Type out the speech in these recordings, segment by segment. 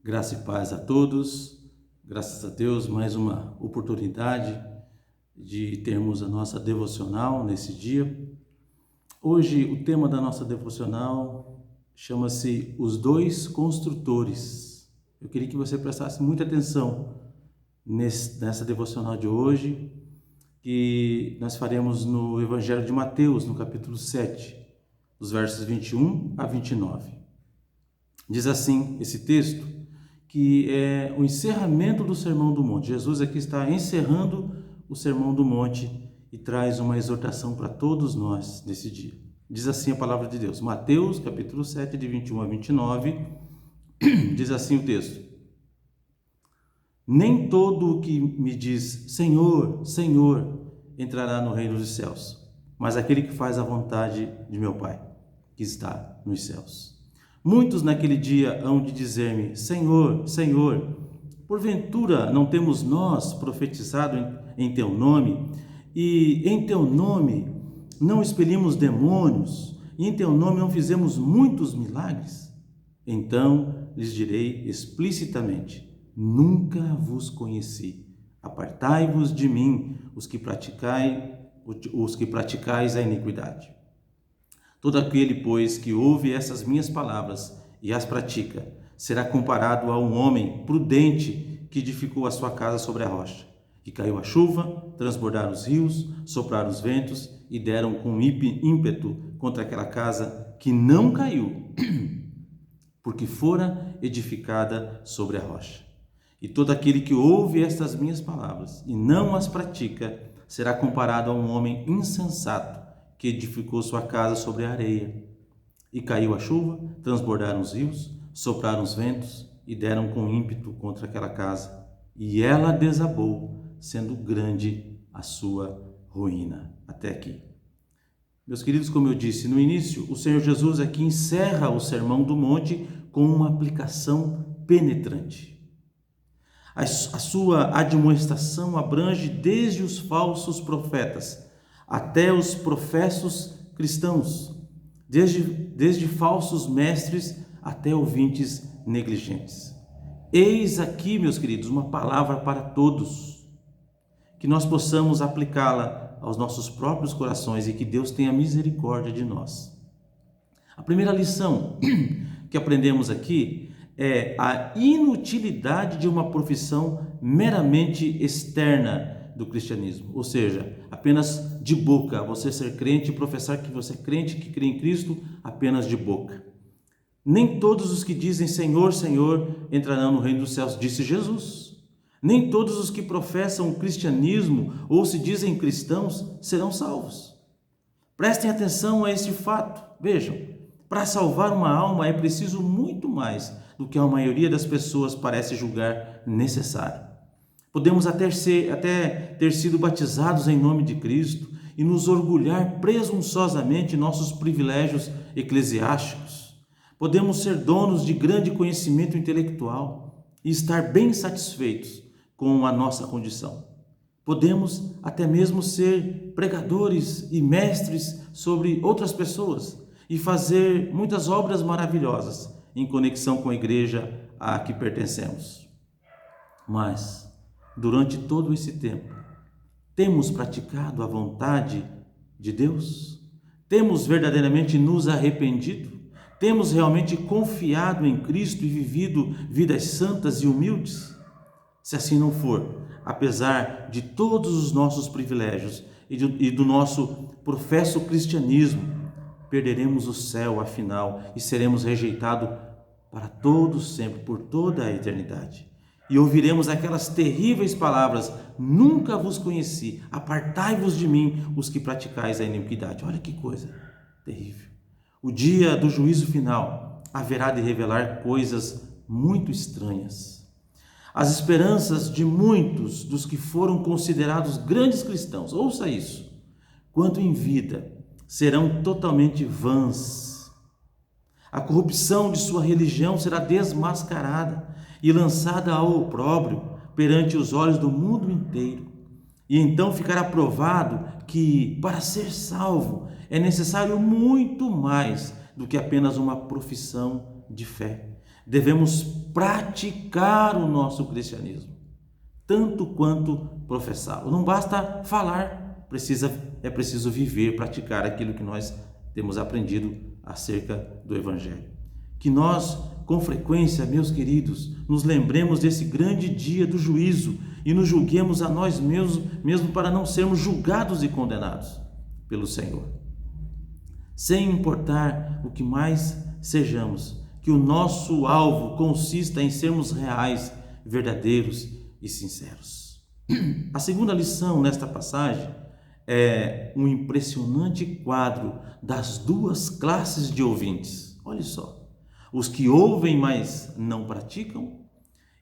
Graça e paz a todos, graças a Deus, mais uma oportunidade de termos a nossa devocional nesse dia. Hoje o tema da nossa devocional chama-se Os Dois Construtores. Eu queria que você prestasse muita atenção nessa devocional de hoje, que nós faremos no Evangelho de Mateus, no capítulo 7, dos versos 21 a 29. Diz assim esse texto, que é o encerramento do Sermão do Monte. Jesus aqui está encerrando o Sermão do Monte e traz uma exortação para todos nós nesse dia. Diz assim a palavra de Deus, Mateus capítulo 7, de 21 a 29, diz assim o texto: Nem todo o que me diz Senhor, Senhor, entrará no reino dos céus, mas aquele que faz a vontade de meu Pai, que está nos céus. Muitos naquele dia hão de dizer-me, Senhor, Senhor, porventura não temos nós profetizado em teu nome, e em teu nome não expelimos demônios, e em teu nome não fizemos muitos milagres? Então lhes direi explicitamente, nunca vos conheci. Apartai-vos de mim, os que praticais a iniquidade. Todo aquele, pois, que ouve essas minhas palavras e as pratica, será comparado a um homem prudente que edificou a sua casa sobre a rocha. E caiu a chuva, transbordaram os rios, sopraram os ventos e deram com ímpeto contra aquela casa que não caiu, porque fora edificada sobre a rocha. E todo aquele que ouve estas minhas palavras e não as pratica, será comparado a um homem insensato que edificou sua casa sobre a areia. E caiu a chuva, transbordaram os rios, sopraram os ventos e deram com ímpeto contra aquela casa. E ela desabou, sendo grande a sua ruína. Até aqui. Meus queridos, como eu disse no início, o Senhor Jesus aqui encerra o Sermão do Monte com uma aplicação penetrante. A sua admoestação abrange desde os falsos profetas até os professos cristãos, desde falsos mestres até ouvintes negligentes. Eis aqui, meus queridos, uma palavra para todos, que nós possamos aplicá-la aos nossos próprios corações e que Deus tenha misericórdia de nós. A primeira lição que aprendemos aqui é a inutilidade de uma profissão meramente externa do cristianismo, ou seja, apenas de boca, você ser crente e professar que você é crente, que crê em Cristo, apenas de boca. Nem todos os que dizem Senhor, Senhor entrarão no reino dos céus, disse Jesus. Nem todos os que professam o cristianismo ou se dizem cristãos serão salvos. Prestem atenção a este fato. Vejam, para salvar uma alma é preciso muito mais do que a maioria das pessoas parece julgar necessário. Podemos até ter sido batizados em nome de Cristo e nos orgulhar presunçosamente em nossos privilégios eclesiásticos. Podemos ser donos de grande conhecimento intelectual e estar bem satisfeitos com a nossa condição. Podemos até mesmo ser pregadores e mestres sobre outras pessoas e fazer muitas obras maravilhosas em conexão com a igreja a que pertencemos. Mas durante todo esse tempo, temos praticado a vontade de Deus? Temos verdadeiramente nos arrependido? Temos realmente confiado em Cristo e vivido vidas santas e humildes? Se assim não for, apesar de todos os nossos privilégios e do nosso professo cristianismo, perderemos o céu afinal e seremos rejeitados para todos sempre, por toda a eternidade. E ouviremos aquelas terríveis palavras, nunca vos conheci, apartai-vos de mim, os que praticais a iniquidade. Olha que coisa terrível. O dia do juízo final haverá de revelar coisas muito estranhas. As esperanças de muitos dos que foram considerados grandes cristãos, ouça isso, quando em vida, serão totalmente vãs. A corrupção de sua religião será desmascarada e lançada ao opróbrio perante os olhos do mundo inteiro. E então ficará provado que, para ser salvo, é necessário muito mais do que apenas uma profissão de fé. devemos praticar o nosso cristianismo, tanto quanto professá-lo. Não basta falar, é preciso viver, praticar aquilo que nós temos aprendido acerca do Evangelho. Que nós, com frequência, meus queridos, nos lembremos desse grande dia do juízo e nos julguemos a nós mesmos para não sermos julgados e condenados pelo Senhor. Sem importar o que mais sejamos, que o nosso alvo consista em sermos reais, verdadeiros e sinceros. A segunda lição nesta passagem é um impressionante quadro das duas classes de ouvintes. Olha só, os que ouvem, mas não praticam,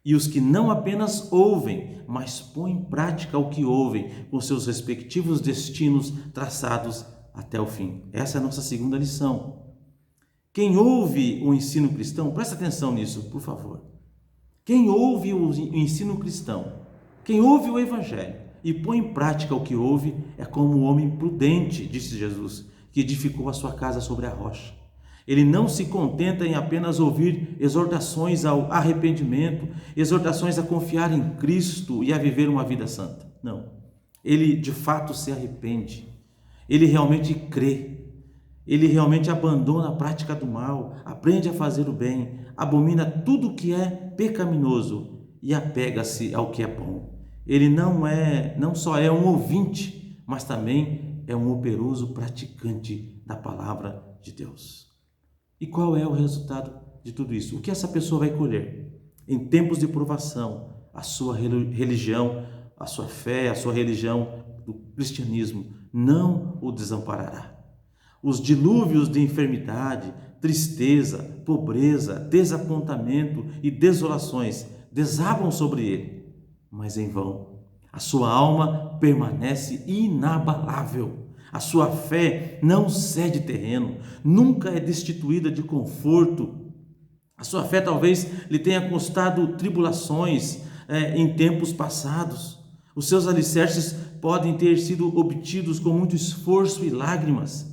e os que não apenas ouvem, mas põem em prática o que ouvem, com seus respectivos destinos traçados até o fim. Essa é a nossa segunda lição. Quem ouve o ensino cristão, presta atenção nisso, por favor. Quem ouve o ensino cristão, quem ouve o Evangelho e põe em prática o que ouve, é como o homem prudente, disse Jesus, que edificou a sua casa sobre a rocha. Ele não se contenta em apenas ouvir exortações ao arrependimento, exortações a confiar em Cristo e a viver uma vida santa. Não. Ele de fato se arrepende. Ele realmente crê. Ele realmente abandona a prática do mal, aprende a fazer o bem, abomina tudo que é pecaminoso e apega-se ao que é bom. Ele não só é um ouvinte, mas também é um operoso praticante da palavra de Deus. E qual é o resultado de tudo isso? O que essa pessoa vai colher? Em tempos de provação, a sua religião, a sua fé, a sua religião do cristianismo não o desamparará. Os dilúvios de enfermidade, tristeza, pobreza, desapontamento e desolações desabam sobre ele, mas em vão. A sua alma permanece inabalável. A sua fé não cede terreno, nunca é destituída de conforto. A sua fé talvez lhe tenha custado tribulações em tempos passados. Os seus alicerces podem ter sido obtidos com muito esforço e lágrimas.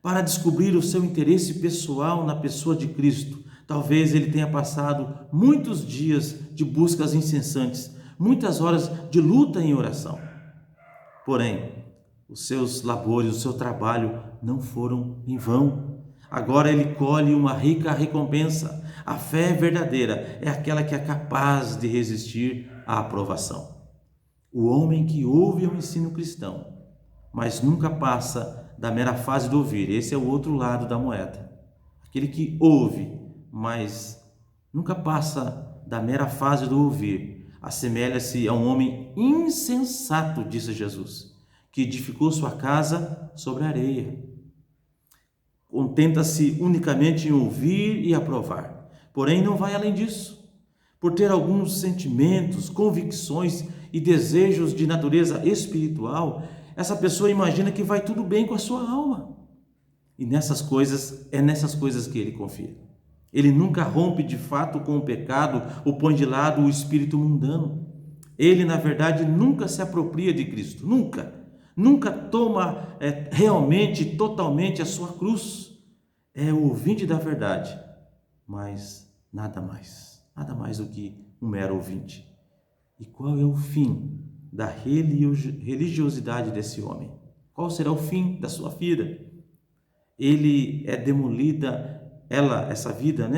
Para descobrir o seu interesse pessoal na pessoa de Cristo, talvez ele tenha passado muitos dias de buscas incessantes, muitas horas de luta em oração. Porém, os seus labores, o seu trabalho não foram em vão. Agora ele colhe uma rica recompensa. A fé verdadeira é aquela que é capaz de resistir à aprovação. O homem que ouve o ensino cristão, mas nunca passa da mera fase do ouvir, esse é o outro lado da moeda. Aquele que ouve, mas nunca passa da mera fase do ouvir, assemelha-se a um homem insensato, disse Jesus, que edificou sua casa sobre a areia. Contenta-se unicamente em ouvir e aprovar, porém não vai além disso. Por ter alguns sentimentos, convicções e desejos de natureza espiritual, essa pessoa imagina que vai tudo bem com a sua alma. E é nessas coisas que ele confia. Ele nunca rompe de fato com o pecado ou põe de lado o espírito mundano. Ele, na verdade, nunca se apropria de Cristo, nunca toma realmente, totalmente a sua cruz. É o ouvinte da verdade, mas nada mais do que um mero ouvinte. E qual é o fim da religiosidade desse homem? Qual será o fim da sua vida? Ele é demolida, essa vida,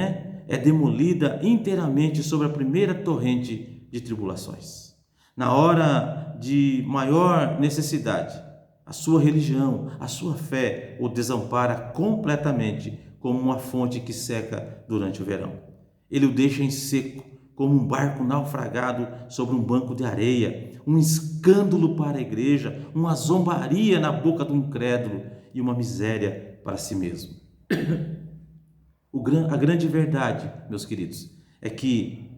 é demolida inteiramente sobre a primeira torrente de tribulações. Na hora de maior necessidade, a sua religião, a sua fé o desampara completamente, como uma fonte que seca durante o verão. Ele o deixa em seco, como um barco naufragado sobre um banco de areia, um escândalo para a igreja, uma zombaria na boca do incrédulo e uma miséria para si mesmo. A grande verdade, meus queridos, é que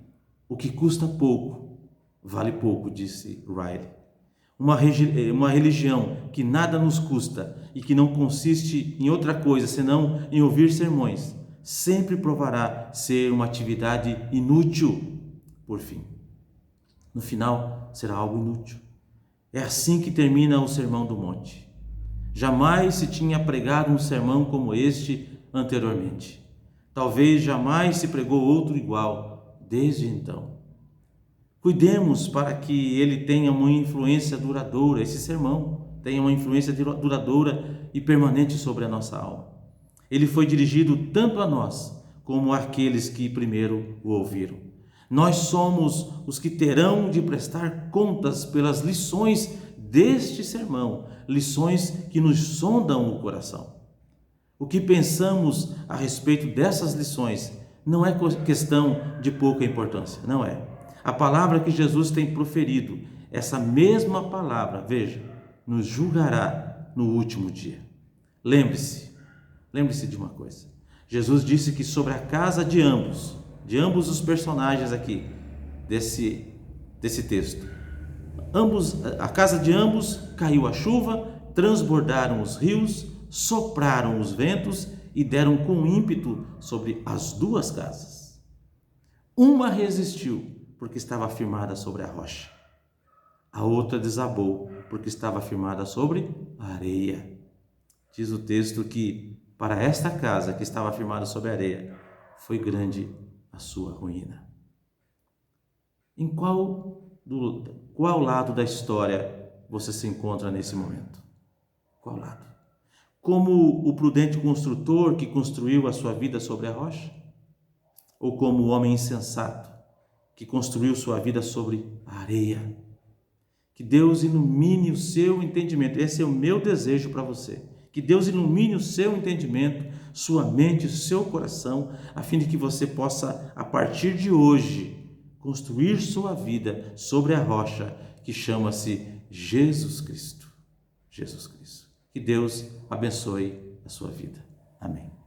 o que custa pouco, vale pouco, disse Riley. Uma religião que nada nos custa e que não consiste em outra coisa senão em ouvir sermões, sempre provará ser uma atividade inútil, por fim. No final, será algo inútil. É assim que termina o Sermão do Monte. Jamais se tinha pregado um sermão como este anteriormente. Talvez jamais se pregou outro igual desde então. Cuidemos para que ele tenha uma influência duradoura, esse sermão tenha uma influência duradoura e permanente sobre a nossa alma. Ele foi dirigido tanto a nós como àqueles que primeiro o ouviram. Nós somos os que terão de prestar contas pelas lições deste sermão, lições que nos sondam o coração. O que pensamos a respeito dessas lições não é questão de pouca importância, não é. A palavra que Jesus tem proferido, essa mesma palavra, veja, nos julgará no último dia. Lembre-se de uma coisa. Jesus disse que sobre a casa de ambos os personagens aqui desse texto, a casa de ambos caiu a chuva, transbordaram os rios, sopraram os ventos e deram com ímpeto sobre as duas casas. Uma resistiu porque estava firmada sobre a rocha. A outra desabou porque estava firmada sobre a areia. Diz o texto que para esta casa que estava firmada sobre a areia, foi grande a sua ruína. Em qual lado da história você se encontra nesse momento? Qual lado? Como o prudente construtor que construiu a sua vida sobre a rocha? Ou como o homem insensato que construiu sua vida sobre a areia? Que Deus ilumine o seu entendimento. Esse é o meu desejo para você. Que Deus ilumine o seu entendimento, sua mente, o seu coração, a fim de que você possa, a partir de hoje, construir sua vida sobre a rocha que chama-se Jesus Cristo. Jesus Cristo. Que Deus abençoe a sua vida. Amém.